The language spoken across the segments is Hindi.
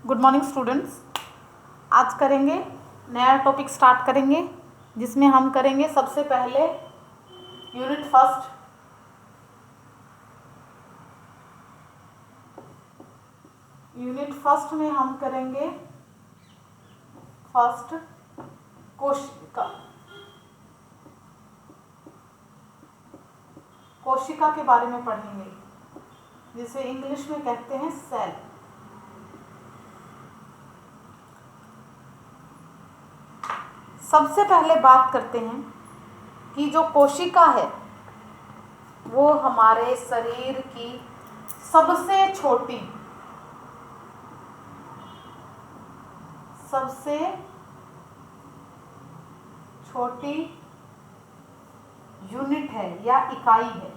Good morning students. आज करेंगे नया टॉपिक स्टार्ट करेंगे जिसमें हम करेंगे सबसे पहले यूनिट फर्स्ट। यूनिट फर्स्ट में हम करेंगे फर्स्ट कोशिका। कोशिका के बारे में पढ़ेंगे जिसे इंग्लिश में कहते हैं सेल। सबसे पहले बात करते हैं कि जो कोशिका है वो हमारे शरीर की सबसे छोटी यूनिट है या इकाई है।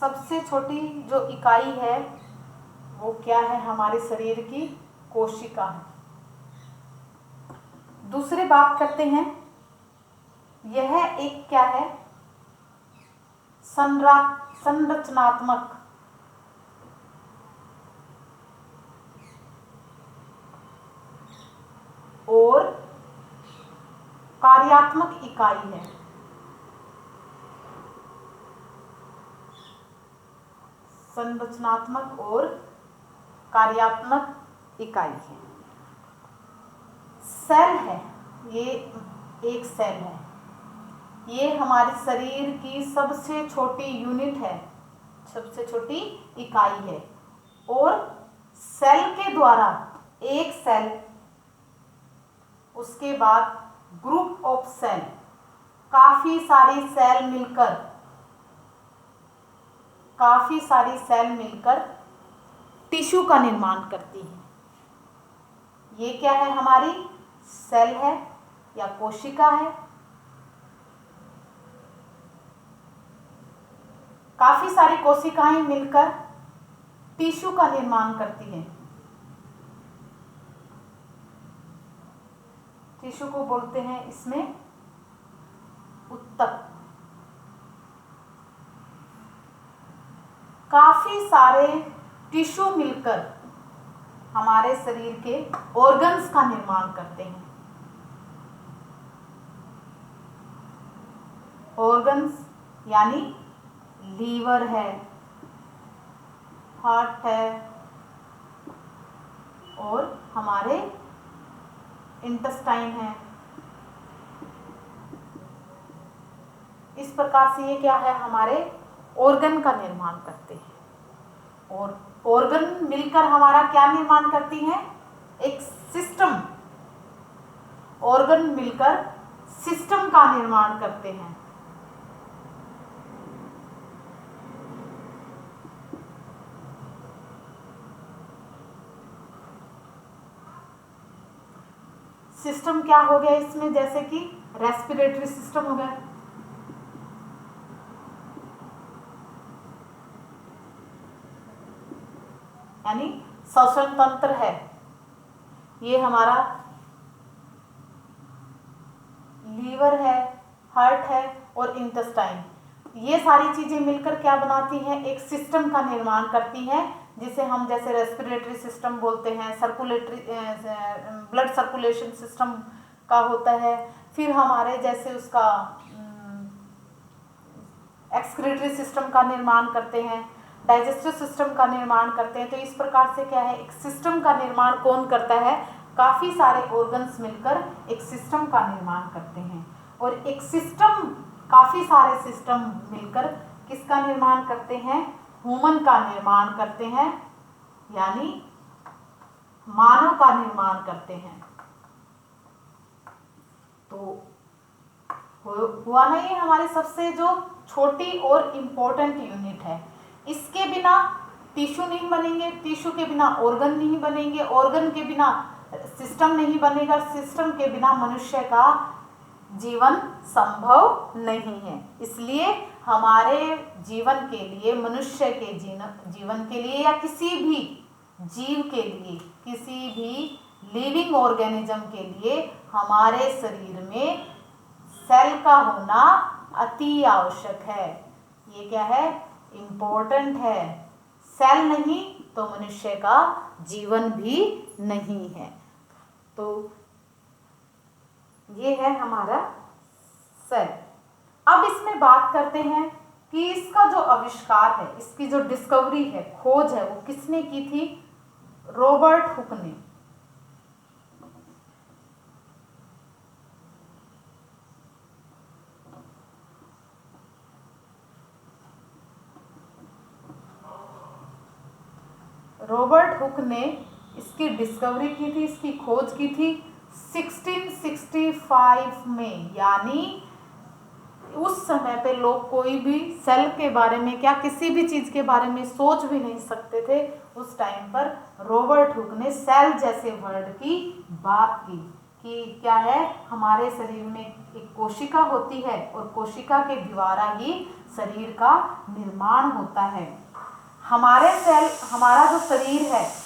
सबसे छोटी जो इकाई है वो क्या है? हमारे शरीर की कोशिका है। दूसरी बात करते हैं, यह एक क्या है? संरचनात्मक और कार्यात्मक इकाई है। संरचनात्मक और कार्यात्मक इकाई है। सेल है, ये एक सेल है, ये हमारे शरीर की सबसे छोटी यूनिट है, सबसे छोटी इकाई है। और सेल के द्वारा एक सेल, उसके बाद ग्रुप ऑफ सेल, काफी सारी सेल मिलकर टिश्यू का निर्माण करती है। ये क्या है? हमारी सेल है या कोशिका है। काफी सारी कोशिकाएं मिलकर टिश्यू का निर्माण करती हैं। टिश्यू को बोलते हैं इसमें ऊतक। काफी सारे टिश्यू मिलकर हमारे शरीर के ऑर्गन्स का निर्माण करते हैं। ऑर्गन्स यानी लीवर है, हार्ट है और हमारे इंटेस्टाइन है। इस प्रकार से ये क्या है? हमारे ऑर्गन का निर्माण करते हैं। और ऑर्गन मिलकर हमारा क्या निर्माण करती हैं? एक सिस्टम। ऑर्गन मिलकर सिस्टम का निर्माण करते हैं। सिस्टम क्या हो गया इसमें? जैसे कि रेस्पिरेटरी सिस्टम हो गया, यानी श्वसन तंत्र है। ये हमारा लीवर है, हार्ट है और इंटेस्टाइन। ये सारी चीजें मिलकर क्या बनाती हैं? एक सिस्टम का निर्माण करती हैं, जिसे हम जैसे रेस्पिरेटरी सिस्टम बोलते हैं, ब्लड सर्कुलेशन सिस्टम का होता है। फिर हमारे जैसे उसका एक्सक्रीटरी सिस्टम का निर्माण करते हैं, डाइजेस्टिव सिस्टम का निर्माण करते हैं। तो इस प्रकार से क्या है? एक सिस्टम का निर्माण कौन करता है? काफी सारे ऑर्गन्स मिलकर एक सिस्टम का निर्माण करते हैं। और एक सिस्टम, काफी सारे सिस्टम मिलकर किसका निर्माण करते हैं? ह्यूमन का निर्माण करते हैं, यानी मानव का निर्माण करते हैं। तो हुआ ना, ये हमारी सबसे जो छोटी और इम्पोर्टेंट यूनिट है। इसके बिना टिश्यू नहीं बनेंगे, टिश्यू के बिना ऑर्गन नहीं बनेंगे, ऑर्गन के बिना सिस्टम नहीं बनेगा, सिस्टम के बिना मनुष्य का जीवन संभव नहीं है। इसलिए हमारे जीवन के लिए, मनुष्य के जीवन के लिए या किसी भी जीव के लिए, किसी भी लिविंग ऑर्गेनिज्म के लिए हमारे शरीर में सेल का होना अति आवश्यक है। ये क्या है, इम्पोर्टेंट है। सेल नहीं तो मनुष्य का जीवन भी नहीं है। तो ये है हमारा सेल। अब इसमें बात करते हैं कि इसका जो आविष्कार है, इसकी जो डिस्कवरी है, खोज है, वो किसने की थी? रॉबर्ट हुक ने। रॉबर्ट हुक ने इसकी डिस्कवरी की थी, इसकी खोज की थी 1665 में। यानी उस समय पे लोग कोई भी सेल के बारे में, क्या किसी भी चीज के बारे में सोच भी नहीं सकते थे। उस टाइम पर रॉबर्ट हुक ने सेल जैसे वर्ड की बात की कि क्या है, हमारे शरीर में एक कोशिका होती है और कोशिका के द्वारा ही शरीर का निर्माण होता है। हमारे सेल, हमारा जो शरीर है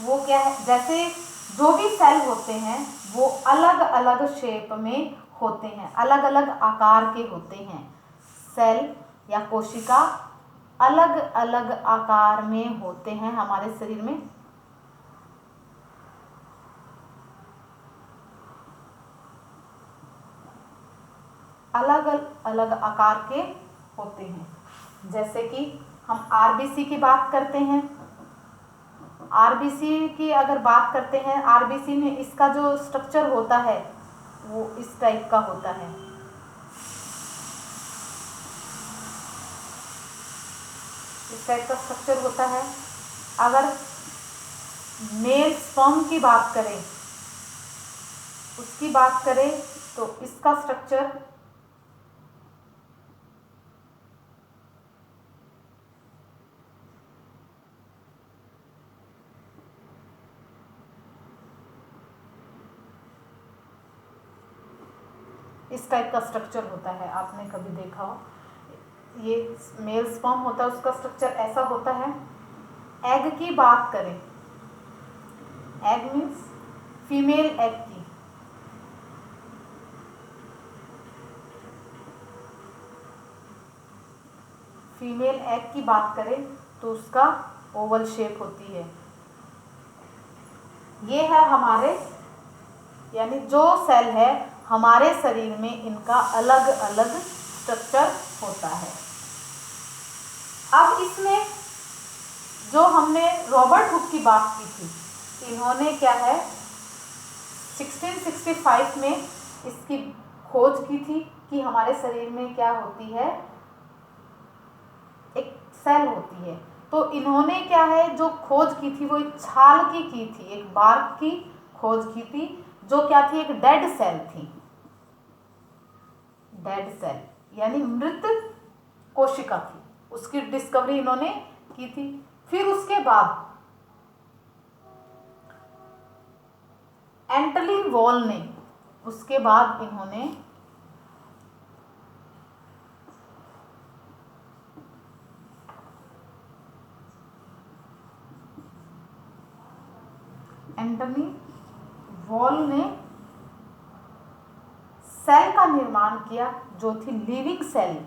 वो क्या है, जैसे जो भी सेल होते हैं वो अलग अलग शेप में होते हैं, अलग अलग आकार के होते हैं। सेल या कोशिका अलग अलग आकार में होते हैं हमारे शरीर में। अलग अलग आकार के होते हैं। जैसे कि हम आरबीसी की बात करते हैं, आरबीसी की अगर बात करते हैं, आरबीसी में इसका जो स्ट्रक्चर होता है वो इस टाइप का होता है। इस टाइप का स्ट्रक्चर होता है। अगर मेल स्पर्म की बात करें, उसकी बात करें तो इसका स्ट्रक्चर इस टाइप का स्ट्रक्चर होता है। आपने कभी देखा हो, ये मेल स्पर्म होता है, उसका स्ट्रक्चर ऐसा होता है। एग की बात करें, एग मीन्स फीमेल एग की, फीमेल एग की बात करें तो उसका ओवल शेप होती है। ये है हमारे, यानी जो सेल है हमारे शरीर में, इनका अलग अलग स्ट्रक्चर होता है। अब इसमें जो हमने रॉबर्ट हुक की बात की थी, इन्होंने क्या है 1665 में इसकी खोज की थी कि हमारे शरीर में क्या होती है, एक सेल होती है। तो इन्होंने क्या है जो खोज की थी वो एक छाल की थी, एक बार्क की खोज की थी, जो क्या थी, एक डेड सेल थी। डेड सेल यानी मृत कोशिका थी, उसकी डिस्कवरी इन्होंने की थी। फिर उसके बाद एंटली वॉल ने, उसके बाद इन्होंने एंटनी वॉल ने सेल का निर्माण किया जो थी लिविंग सेल।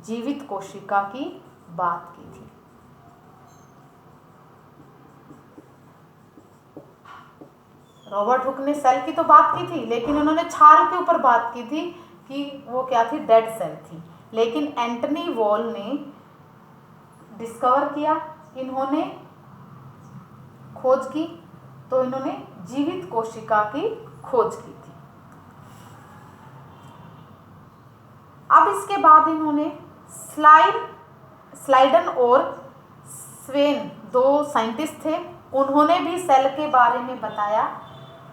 जीवित कोशिका की बात की थी। रॉबर्ट हुक ने सेल की तो बात की थी, लेकिन उन्होंने छाल के ऊपर बात की थी कि वो क्या थी, डेड सेल थी। लेकिन एंटनी वॉल ने डिस्कवर किया, इन्होंने खोज की, तो इन्होंने जीवित कोशिका की खोज की थी। अब इसके बाद इन्होंने स्लाइडन और स्वेन, दो साइंटिस्ट थे, उन्होंने भी सेल के बारे में बताया।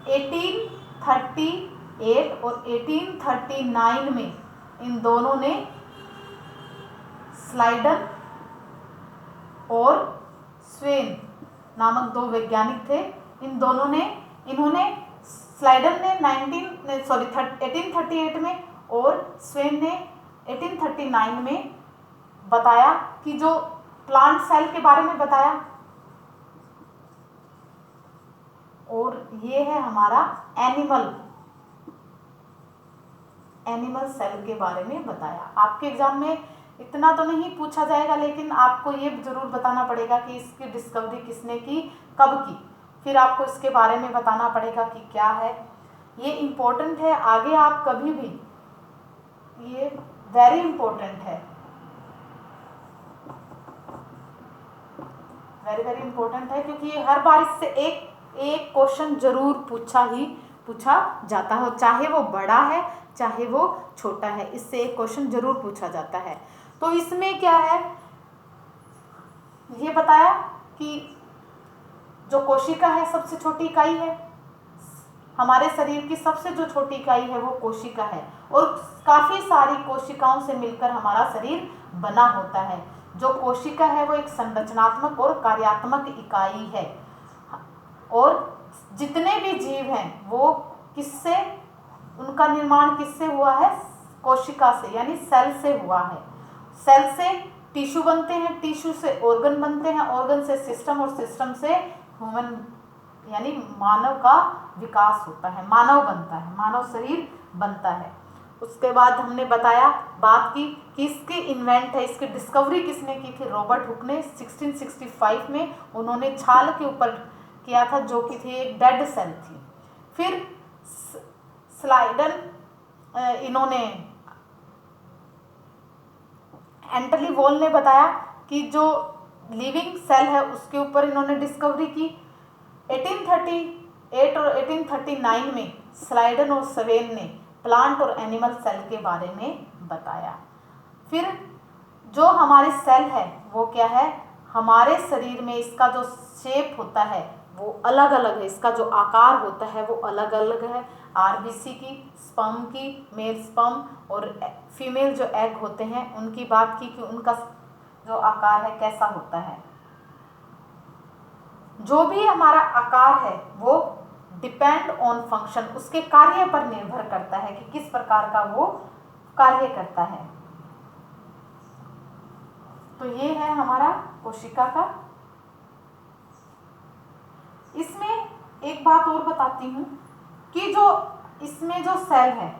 1838 और 1839 में इन दोनों ने, स्लाइडन और स्वेन नामक दो वैज्ञानिक थे, इन दोनों ने, इन्होंने, स्लाइडन ने 1838 में और स्वेन ने 1839 में बताया कि जो प्लांट सेल के बारे में बताया। और ये है हमारा एनिमल एनिमल सेल के बारे में बताया। आपके एग्जाम में इतना तो नहीं पूछा जाएगा, लेकिन आपको ये जरूर बताना पड़ेगा कि इसकी डिस्कवरी किसने की, कब की। फिर आपको इसके बारे में बताना पड़ेगा कि क्या है। ये इम्पोर्टेंट है, आगे आप कभी भी, ये वेरी इम्पोर्टेंट है, वेरी वेरी इम्पोर्टेंट है, क्योंकि ये हर बार इससे एक क्वेश्चन जरूर पूछा जाता हो, चाहे वो बड़ा है चाहे वो छोटा है, इससे एक क्वेश्चन जरूर पूछा जाता है। तो इसमें क्या है, ये बताया कि जो कोशिका है सबसे छोटी इकाई है, हमारे शरीर की सबसे जो छोटी इकाई है वो कोशिका है, और काफी सारी कोशिकाओं से मिलकर हमारा शरीर बना होता है। जो कोशिका है वो एक संरचनात्मक और कार्यात्मक इकाई है, और जितने भी जीव हैं वो किससे, उनका निर्माण किससे हुआ है, कोशिका से, यानी सेल से हुआ है। सेल से टिश्यू बनते हैं, टिश्यू से ऑर्गन बनते हैं, ऑर्गन से सिस्टम, और सिस्टम से ह्यूमन यानी मानव का विकास होता है, मानव बनता है, मानव शरीर बनता है। उसके बाद हमने बताया, बात की कि इसके इन्वेंट है, इसकी डिस्कवरी किसने की थी, रॉबर्ट हुक ने 1665 में। उन्होंने छाल के ऊपर किया था, जो कि थी एक डेड सेल थी। फिर स्लाइडन इन्होंने एंटली वॉल ने बताया कि जो लिविंग सेल है उसके ऊपर इन्होंने डिस्कवरी की। 1838 और 1839 में स्लाइडन और सवेन ने प्लांट और एनिमल सेल के बारे में बताया। फिर जो हमारे सेल है वो क्या है, हमारे शरीर में इसका जो शेप होता है वो अलग अलग है, इसका जो आकार होता है वो अलग अलग है। आरबीसी की, स्पर्म की, मेल स्पर्म और फीमेल जो एग होते हैं उनकी बात की कि उनका जो आकार है कैसा होता है। जो भी हमारा आकार है वो डिपेंड ऑन फंक्शन, उसके कार्य पर निर्भर करता है कि किस प्रकार का वो कार्य करता है। तो ये है हमारा कोशिका का। इसमें एक बात और बताती हूँ कि जो इसमें जो सेल है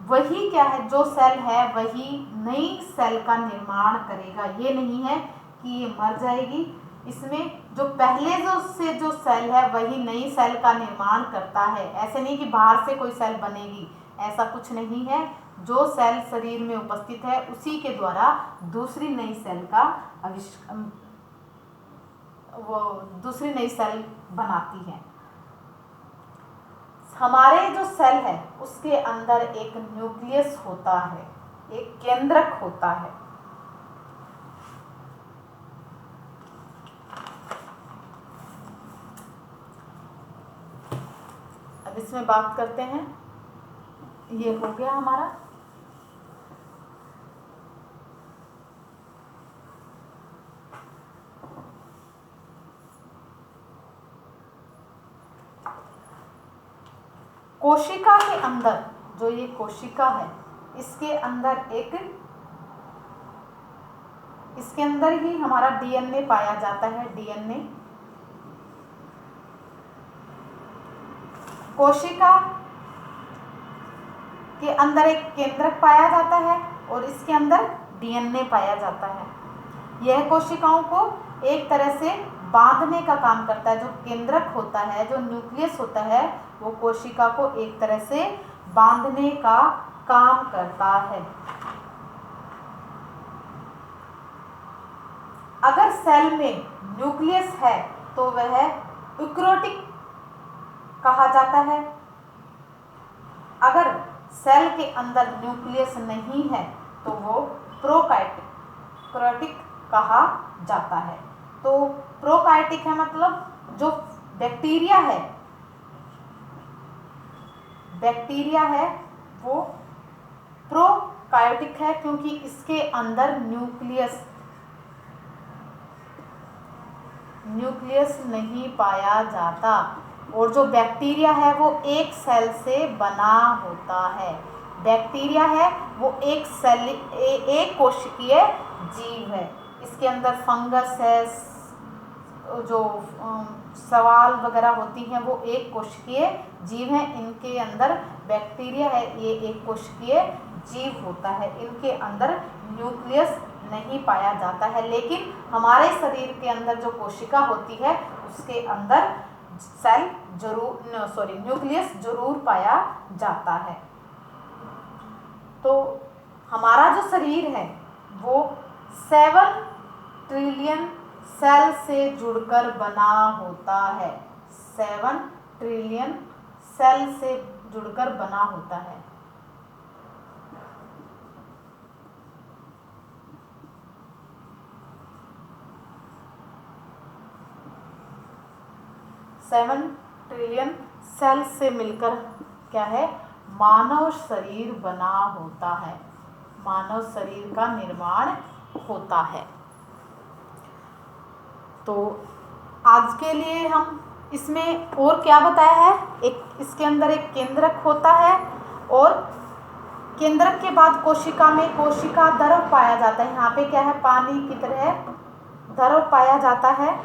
वही क्या है, जो सेल है वही नई सेल का निर्माण करेगा। ये नहीं है कि ये मर जाएगी, इसमें जो पहले जो सेल है वही नई सेल का निर्माण करता है। ऐसे नहीं कि बाहर से कोई सेल बनेगी, ऐसा कुछ नहीं है। जो सेल शरीर में उपस्थित है उसी के द्वारा दूसरी नई सेल का वो दूसरी नई सेल बनाती है। हमारे जो सेल है उसके अंदर एक न्यूक्लियस होता है, एक केंद्रक होता है। अब इसमें बात करते हैं, ये हो गया हमारा। कोशिका के अंदर, जो ये कोशिका है इसके अंदर ही हमारा डीएनए पाया जाता है। डीएनए कोशिका के अंदर एक केंद्रक पाया जाता है और इसके अंदर डीएनए पाया जाता है। यह कोशिकाओं को एक तरह से बांधने का काम करता है। जो केंद्रक होता है, जो न्यूक्लियस होता है, वो कोशिका को एक तरह से बांधने का काम करता है। अगर सेल में न्यूक्लियस है तो वह यूकैरियोटिक कहा जाता है। अगर सेल के अंदर न्यूक्लियस नहीं है तो वो प्रोकैरियोटिक कहा जाता है। तो प्रोकैरियोटिक है मतलब जो बैक्टीरिया है वो प्रोकैरियोटिक है, क्योंकि इसके अंदर न्यूक्लियस नहीं पाया जाता। और जो बैक्टीरिया है वो एक सेल से बना होता है। बैक्टीरिया है वो एक कोशिकीय जीव है। इसके अंदर फंगस है, जो सवाल वगैरह होती हैं वो एक कोशिकीय जीव हैं। इनके अंदर बैक्टीरिया है, ये एक कोशिकीय जीव होता है। इनके अंदर न्यूक्लियस नहीं पाया जाता है, लेकिन हमारे शरीर के अंदर जो कोशिका होती है उसके अंदर न्यूक्लियस जरूर पाया जाता है। तो हमारा जो शरीर है वो 7 ट्रिलियन सेल से जुड़कर बना होता है। 7 ट्रिलियन सेल से जुड़कर बना होता है। सेवन ट्रिलियन सेल से मिलकर क्या है, मानव शरीर बना होता है। मानव शरीर का निर्माण होता है। तो आज के लिए हम इसमें और क्या बताया है, एक इसके अंदर एक केंद्रक होता है और केंद्रक के बाद कोशिका में कोशिका द्रव पाया जाता है। यहाँ पे क्या है, पानी की तरह द्रव पाया जाता है।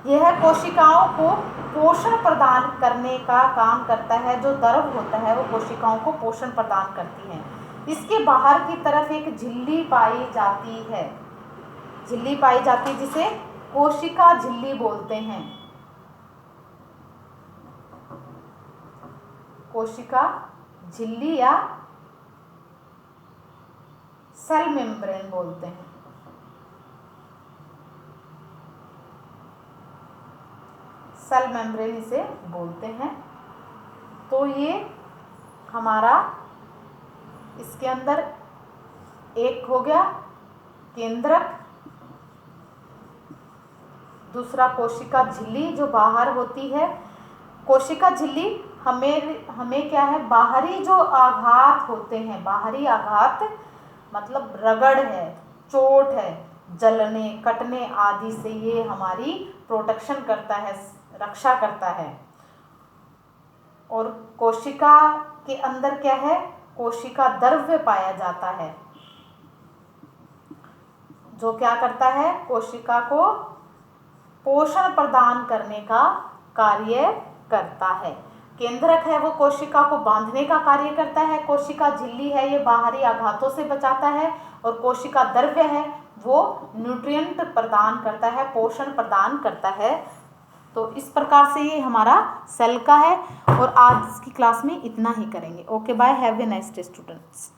यह कोशिकाओं को पोषण प्रदान करने का काम करता है। जो द्रव होता है वो कोशिकाओं को पोषण प्रदान करती है। इसके बाहर की तरफ एक झिल्ली पाई जाती है। झिल्ली पाई जाती है जिसे कोशिका झिल्ली बोलते हैं। कोशिका झिल्ली या सेल मेम्ब्रेन बोलते हैं। सेल मेम्ब्रेन इसे बोलते हैं। तो ये हमारा इसके अंदर एक हो गया केंद्रक, दूसरा कोशिका झिल्ली जो बाहर होती है। कोशिका झिल्ली हमें क्या है, बाहरी जो आघात होते हैं, बाहरी आघात मतलब रगड़ है, चोट है, जलने कटने आदि से ये हमारी प्रोटेक्शन करता है, रक्षा करता है। और कोशिका के अंदर क्या है, कोशिका द्रव्य पाया जाता है जो क्या करता है, कोशिका को पोषण प्रदान करने का कार्य करता है। केंद्रक है वो कोशिका को बांधने का कार्य करता है। कोशिका झिल्ली है ये बाहरी आघातों से बचाता है। और कोशिका द्रव्य है वो न्यूट्रिएंट प्रदान करता है, पोषण प्रदान करता है। तो इस प्रकार से ये हमारा सेल का है। और आज की क्लास में इतना ही करेंगे। Okay bye, have a nice day students.